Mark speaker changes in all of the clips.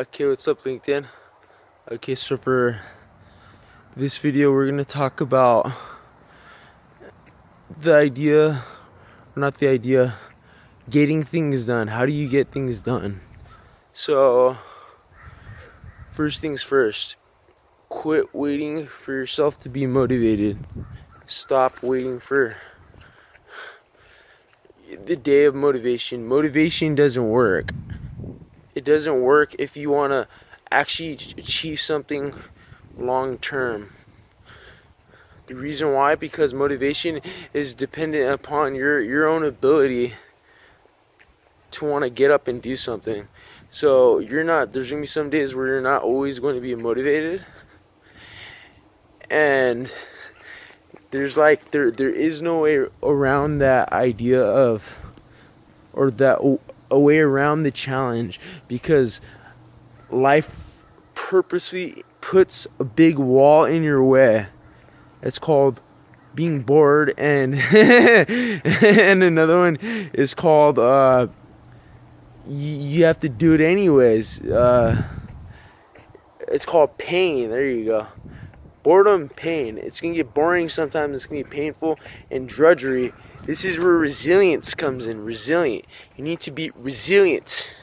Speaker 1: Okay, what's up, LinkedIn? Okay, so for this video, we're gonna talk about the idea, not the idea, getting things done. How do you get things done? So, first things first, quit waiting for yourself to be motivated. Stop waiting for the day of motivation. Motivation doesn't work. It doesn't work if you want to actually achieve something long term. The reason why, because motivation is dependent upon your own ability to want to get up and do something. So there's gonna be some days where you're not always going to be motivated, and there is no way around that idea of, or that a way around the challenge, because life purposely puts a big wall in your way. It's called being bored, and and another one is called you have to do it anyways. It's called pain. There you go. Boredom, pain. It's gonna get boring sometimes. It's gonna be painful, and drudgery. This is where resilience comes in. Resilient. You need to be resilient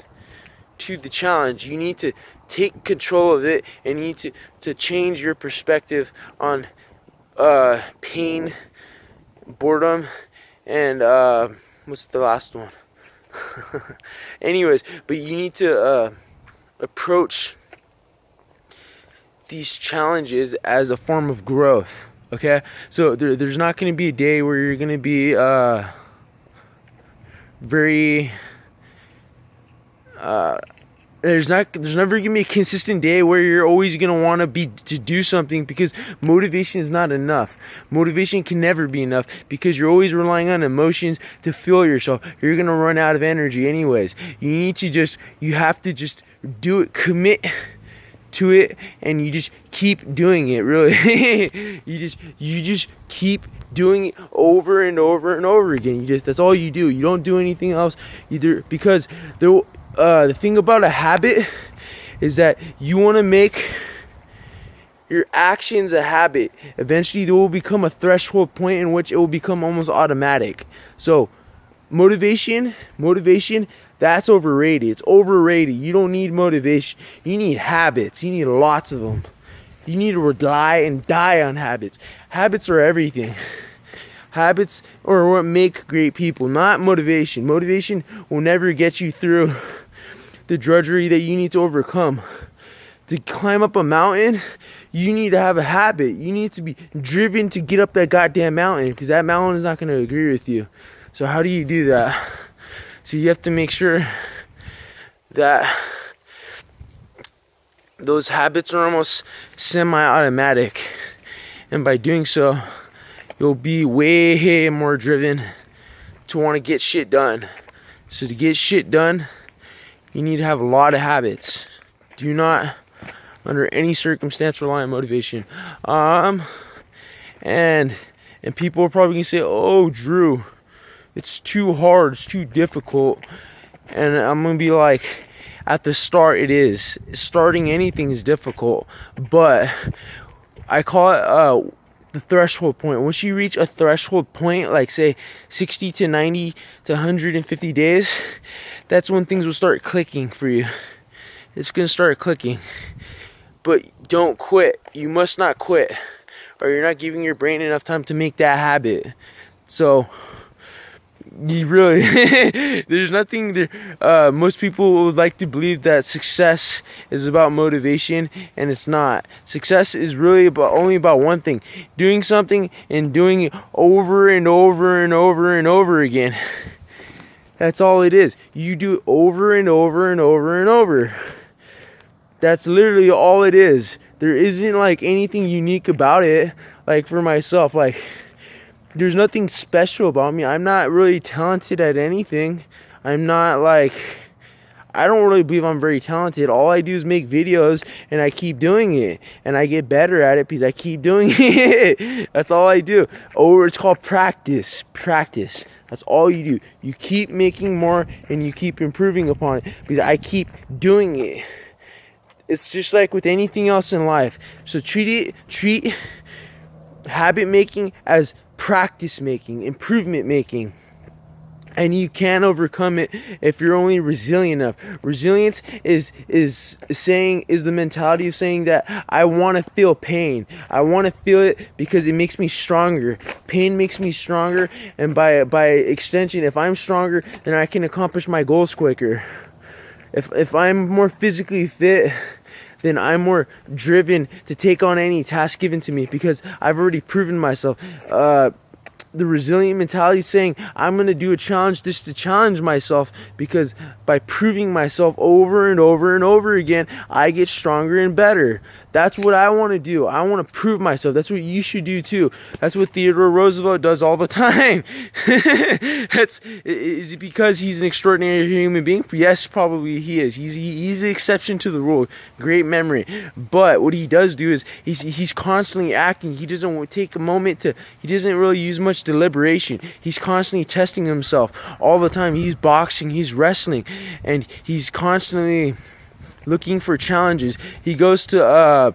Speaker 1: to the challenge. You need to take control of it, and you need to change your perspective on pain, boredom, and what's the last one? Anyways, but you need to approach these challenges as a form of growth. Okay, so there's not going to be a day where you're going to be very there's never gonna be a consistent day where you're always gonna want to do something, because motivation is not enough. Motivation can never be enough, because you're always relying on emotions to fuel yourself. You're gonna run out of energy anyways. You have to just do it, commit to it, and you just keep doing it. Really, you just keep doing it over and over and over again. That's all you do. You don't do anything else either, because the thing about a habit is that you want to make your actions a habit. Eventually there will become a threshold point in which it will become almost automatic. So motivation, that's overrated. It's overrated. You don't need motivation. You need habits. You need lots of them. You need to rely and die on habits. Habits are everything. Habits are what make great people, not motivation. Motivation will never get you through the drudgery that you need to overcome. To climb up a mountain, you need to have a habit. You need to be driven to get up that goddamn mountain, because that mountain is not going to agree with you. So how do you do that? So you have to make sure that those habits are almost semi-automatic, and by doing so, you'll be way more driven to want to get shit done. So to get shit done, you need to have a lot of habits. Do not, under any circumstance, rely on motivation. And people are probably gonna say, "Oh, Drew, it's too hard. It's too difficult." And I'm gonna be like, at the start, it is. Starting anything is difficult, but I call it the threshold point. Once you reach a threshold point, like say 60 to 90 to 150 days, that's when things will start clicking for you. It's gonna start clicking. But don't quit. You must not quit, or you're not giving your brain enough time to make that habit. So you really there's nothing there. Most people would like to believe that success is about motivation, and it's not. Success is really only about one thing: doing something and doing it over and over and over and over again. That's all it is. You do it over and over and over and over. That's literally all it is. There isn't like anything unique about it. Like for myself, like there's nothing special about me. I'm not really talented at anything. I don't really believe I'm very talented. All I do is make videos, and I keep doing it, and I get better at it because I keep doing it. That's all I do. It's called practice. That's all you do. You keep making more, and you keep improving upon it, because I keep doing it. it's just like with anything else in life. So treat habit making as practice making, improvement making. And you can overcome it if you're only resilient enough. Resilience is the mentality of saying that I want to feel pain. I want to feel it because it makes me stronger. Pain makes me stronger, and by extension, if I'm stronger, then I can accomplish my goals quicker. If I'm more physically fit, then I'm more driven to take on any task given to me because I've already proven myself. The resilient mentality is saying I'm going to do a challenge just to challenge myself, because by proving myself over and over and over again, I get stronger and better. That's what I want to do. I want to prove myself. That's what you should do too. That's what Theodore Roosevelt does all the time. Is it because he's an extraordinary human being? Yes, probably he is. He's the exception to the rule. Great memory. But what he does do is he's constantly acting. He doesn't take a moment to. He doesn't really use much deliberation. He's constantly testing himself all the time. He's boxing. He's wrestling, and he's constantly looking for challenges. He goes to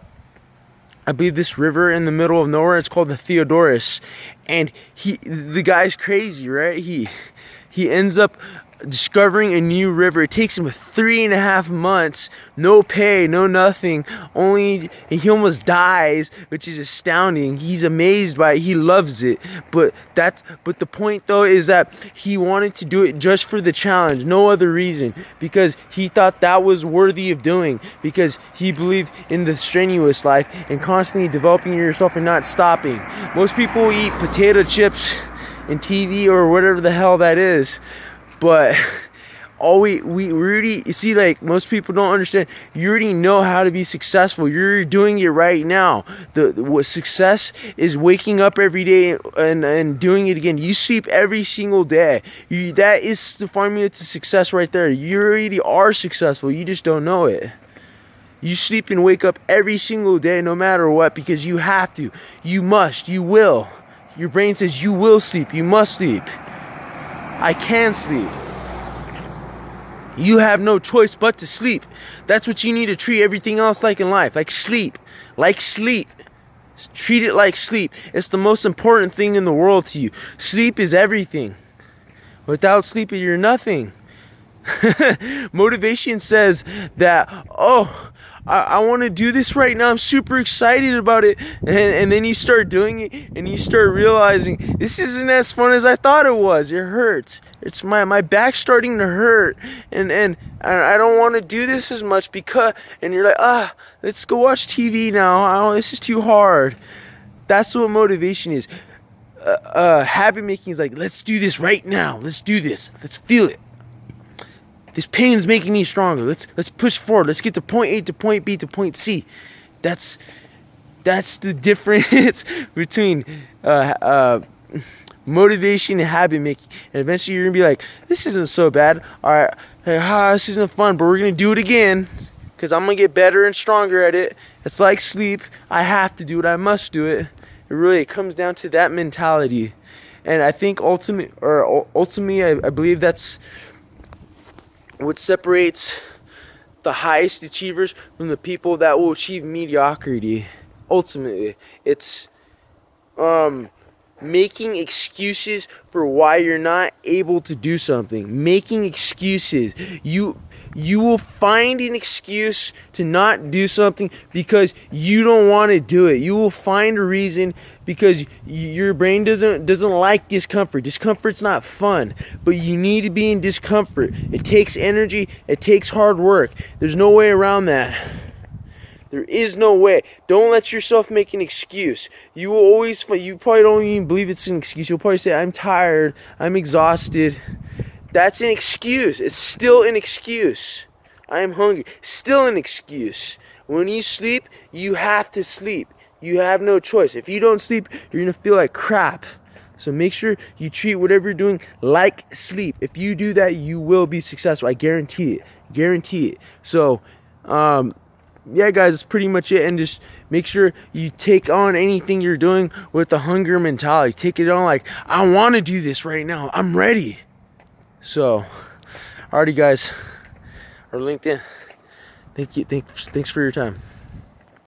Speaker 1: I believe this river in the middle of nowhere. It's called the Theodorus, and the guy's crazy, right? He ends up discovering a new river. It takes him 3.5 months, no pay, no nothing, he almost dies, which is astounding. He's amazed by it. He loves it. But the point though is that he wanted to do it just for the challenge, no other reason, because he thought that was worthy of doing, because he believed in the strenuous life and constantly developing yourself and not stopping. Most people eat potato chips and TV or whatever the hell that is. But we already, you see, like, most people don't understand. You already know how to be successful. You're doing it right now. What success is waking up every day and doing it again. You sleep every single day. That is the formula to success right there. You already are successful. You just don't know it. You sleep and wake up every single day, no matter what, because you have to. You must. You will. Your brain says you will sleep. You must sleep. I can sleep. You have no choice but to sleep. That's what you need to treat everything else like in life. Like sleep. Like sleep. Treat it like sleep. It's the most important thing in the world to you. Sleep is everything. Without sleep, you're nothing. Motivation says that, I want to do this right now. I'm super excited about it. And then you start doing it and you start realizing this isn't as fun as I thought it was. It hurts. It's my back's starting to hurt. And I don't want to do this as much because, and you're like, let's go watch TV now. This is too hard. That's what motivation is. Habit making is like, let's do this right now. Let's do this. Let's feel it. This pain's making me stronger. Let's push forward. Let's get to point A to point B to point C. That's the difference between motivation and habit making. And eventually you're gonna be like, this isn't so bad. All right, this isn't fun, but we're gonna do it again because I'm gonna get better and stronger at it. It's like sleep. I have to do it. I must do it. It comes down to that mentality. And I think ultimately, I believe that's what separates the highest achievers from the people that will achieve mediocrity. Ultimately, it's making excuses for why you're not able to do something. Making excuses. You will find an excuse to not do something because you don't want to do it. You will find a reason because your brain doesn't like discomfort. Discomfort's not fun, but you need to be in discomfort. It takes energy. It takes hard work. There's no way around that. There is no way. Don't let yourself make an excuse. You probably don't even believe it's an excuse. You'll probably say, I'm tired. I'm exhausted. That's an excuse. It's still an excuse. I am hungry. Still an excuse. When you sleep, you have to sleep. You have no choice. If you don't sleep, you're going to feel like crap. So make sure you treat whatever you're doing like sleep. If you do that, you will be successful. I guarantee it. Guarantee it. So, yeah, guys, that's pretty much it. And just make sure you take on anything you're doing with the hunger mentality. Take it on like, I want to do this right now. I'm ready. So, alrighty, guys. Or LinkedIn. Thanks for your time.